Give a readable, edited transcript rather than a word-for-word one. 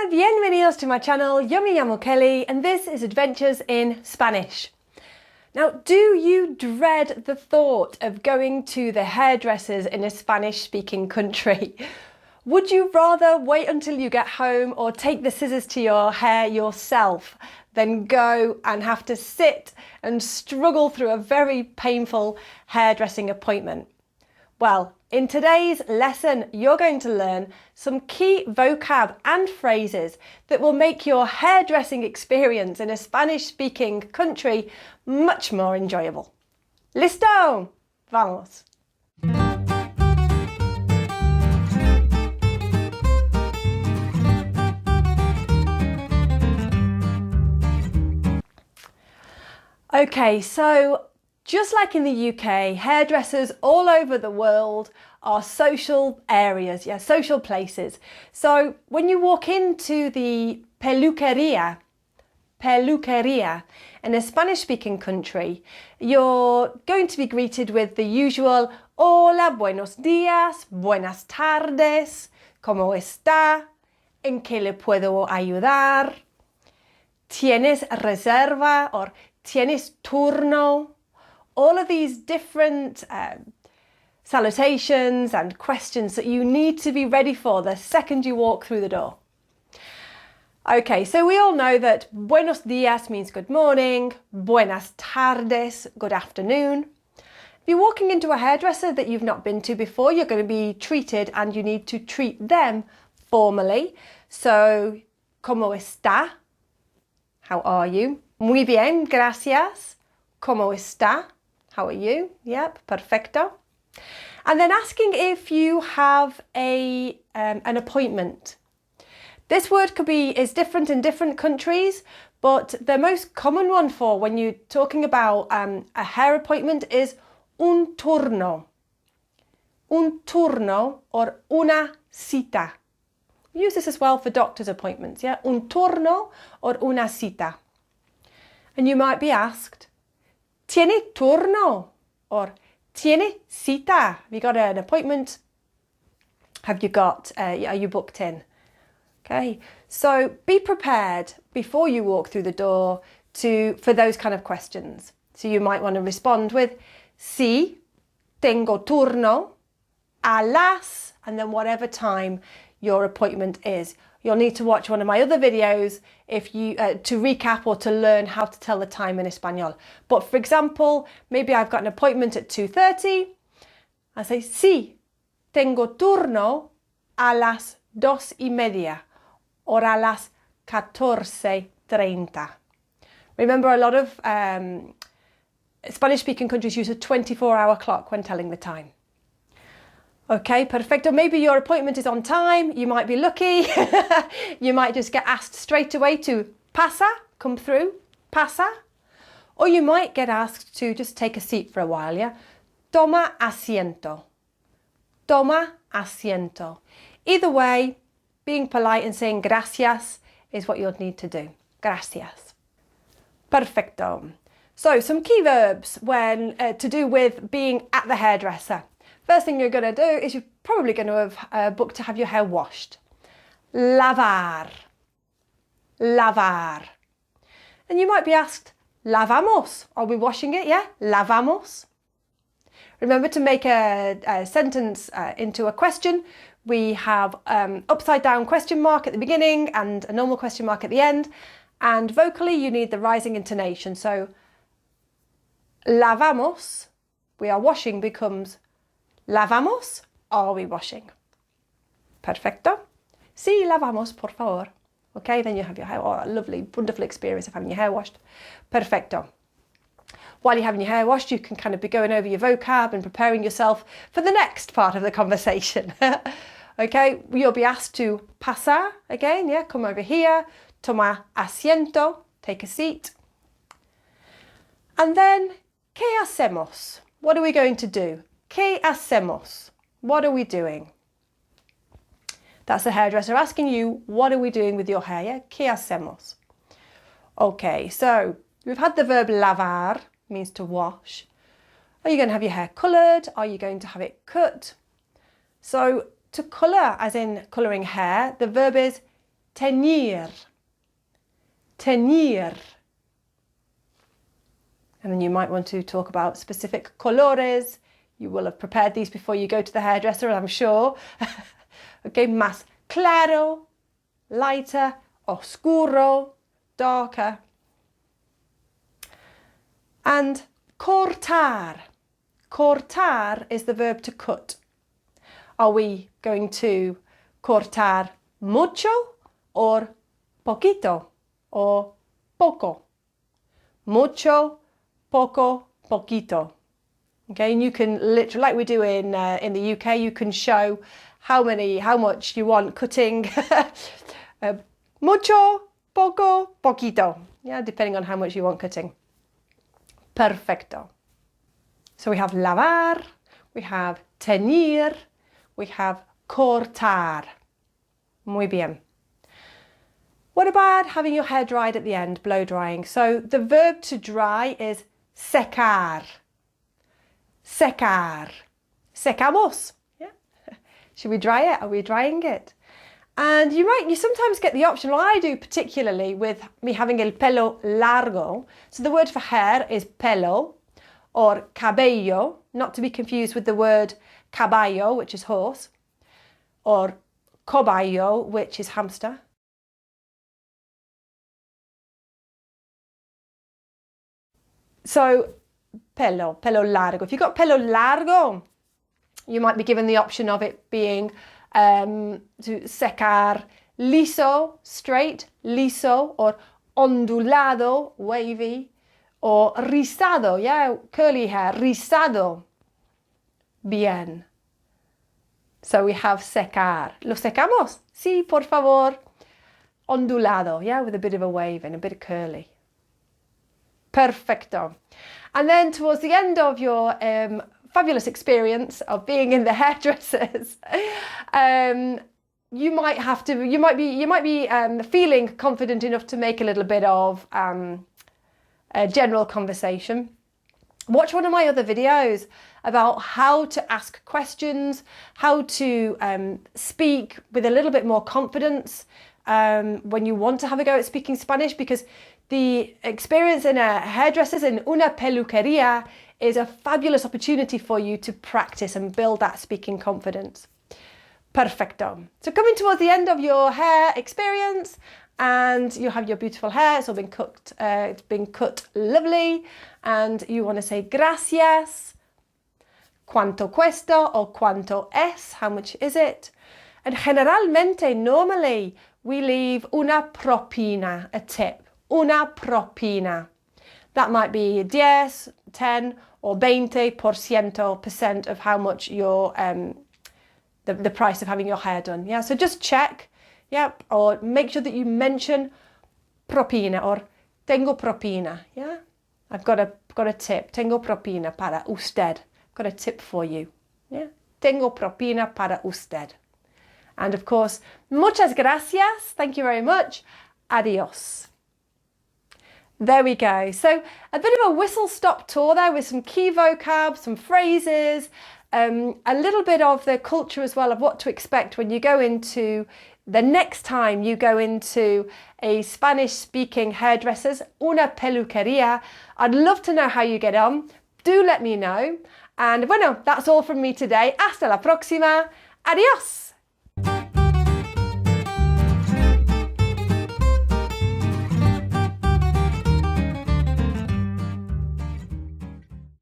Hola, bienvenidos to my channel. Yo me llamo Kelly and this is Adventures in Spanish. Now, do you dread the thought of going to the hairdressers in a Spanish-speaking country? Would you rather wait until you get home or take the scissors to your hair yourself than go and have to sit and struggle through a very painful hairdressing appointment? Well, in today's lesson, you're going to learn some key vocab and phrases that will make your hairdressing experience in a Spanish-speaking country much more enjoyable. ¿Listo? Vamos! Okay, so just like in the UK, hairdressers all over the world are social areas, social places. So when you walk into the peluquería in a Spanish-speaking country, you're going to be greeted with the usual hola, buenos días, buenas tardes, ¿cómo está? ¿En qué le puedo ayudar? ¿Tienes reserva? Or ¿tienes turno? All of these different salutations and questions that you need to be ready for the second you walk through the door. Okay, so we all know that buenos días means good morning, buenas tardes, good afternoon. If you're walking into a hairdresser that you've not been to before, you're going to be treated and you need to treat them formally. So, ¿cómo está? How are you? Muy bien, gracias. ¿Cómo está? How are you? Yep, perfecto. And then asking if you have an appointment. This word is different in different countries, but the most common one for when you're talking about a hair appointment is un turno. Un turno or una cita. We use this as well for doctor's appointments, yeah? Un turno or una cita. And you might be asked, ¿Tiene turno? Or ¿Tiene cita? Have you got an appointment? Are you booked in? Okay, so be prepared before you walk through the door for those kind of questions. So you might want to respond with sí, tengo turno, a las, and then whatever time your appointment is. You'll need to watch one of my other videos to recap or to learn how to tell the time in Espanol. But for example, maybe I've got an appointment at 2:30. I say, sí, tengo turno a las 2:30 or a las 14:30. Remember, a lot of Spanish-speaking countries use a 24-hour clock when telling the time. Okay, perfecto. Maybe your appointment is on time. You might be lucky. You might just get asked straight away to pasa, come through, pasa. Or you might get asked to just take a seat for a while, yeah? Toma asiento. Toma asiento. Either way, being polite and saying gracias is what you'll need to do. Gracias. Perfecto. So some key verbs to do with being at the hairdresser. First thing you're going to do is you're probably going to have booked to have your hair washed. Lavar. Lavar. And you might be asked, lavamos. Are we washing it? Yeah? Lavamos. Remember to make a sentence into a question. We have upside down question mark at the beginning and a normal question mark at the end. And vocally you need the rising intonation. So lavamos, we are washing, becomes lavamos, are we washing? Perfecto. Sí, lavamos, por favor. Okay, then you have your hair, a lovely, wonderful experience of having your hair washed. Perfecto. While you're having your hair washed, you can kind of be going over your vocab and preparing yourself for the next part of the conversation. Okay, you'll be asked to pasar again, yeah, come over here, toma asiento, take a seat. And then, ¿qué hacemos? What are we going to do? ¿Qué hacemos? What are we doing? That's the hairdresser asking you, what are we doing with your hair? Yeah? ¿Qué hacemos? Okay, so we've had the verb lavar, means to wash. Are you going to have your hair coloured? Are you going to have it cut? So to colour, as in colouring hair, the verb is teñir. Teñir. And then you might want to talk about specific colores. You will have prepared these before you go to the hairdresser, I'm sure. Okay, más claro, lighter, oscuro, darker. And cortar. Cortar is the verb to cut. Are we going to cortar mucho or poquito or poco? Mucho, poco, poquito. Okay, and you can literally, like we do in the UK, you can show how much you want cutting. Mucho, poco, poquito. Yeah, depending on how much you want cutting. Perfecto. So we have lavar, we have teñir, we have cortar. Muy bien. What about having your hair dried at the end, blow drying? So the verb to dry is secar. Secar. Secamos. Yeah. Should we dry it? Are we drying it? And you sometimes get the option, well, I do particularly with me having el pelo largo. So the word for hair is pelo or cabello, not to be confused with the word caballo, which is horse, or cobayo, which is hamster. So pelo largo. If you've got pelo largo, you might be given the option of it being to secar liso, straight, liso, or ondulado, wavy, or rizado, yeah, curly hair, rizado. Bien. So we have secar. ¿Lo secamos? Sí, por favor. Ondulado, yeah, with a bit of a wave and a bit of curly. Perfecto. And then towards the end of your fabulous experience of being in the hairdressers, you might be feeling confident enough to make a little bit of a general conversation. Watch one of my other videos about how to ask questions, how to speak with a little bit more confidence when you want to have a go at speaking Spanish, because the experience in a hairdresser's, in una peluquería, is a fabulous opportunity for you to practice and build that speaking confidence. Perfecto. So coming towards the end of your hair experience, and you have your beautiful hair, it's all been cooked, it's been cut lovely, and you want to say gracias, cuánto cuesta or cuánto es, how much is it? And generalmente, normally, we leave una propina, a tip. Una propina. That might be 10 or 20% of how much your the price of having your hair done. Yeah, so just check. Yep, or make sure that you mention propina or tengo propina. Yeah, I've got a tip. Tengo propina para usted. Got a tip for you. Yeah, tengo propina para usted. And of course, muchas gracias. Thank you very much. Adios. There we go. So a bit of a whistle-stop tour there with some key vocab, some phrases, a little bit of the culture as well of what to expect when you go into the next time you go into a Spanish-speaking hairdresser's, una peluquería. I'd love to know how you get on. Do let me know. And bueno, that's all from me today. Hasta la próxima. Adios.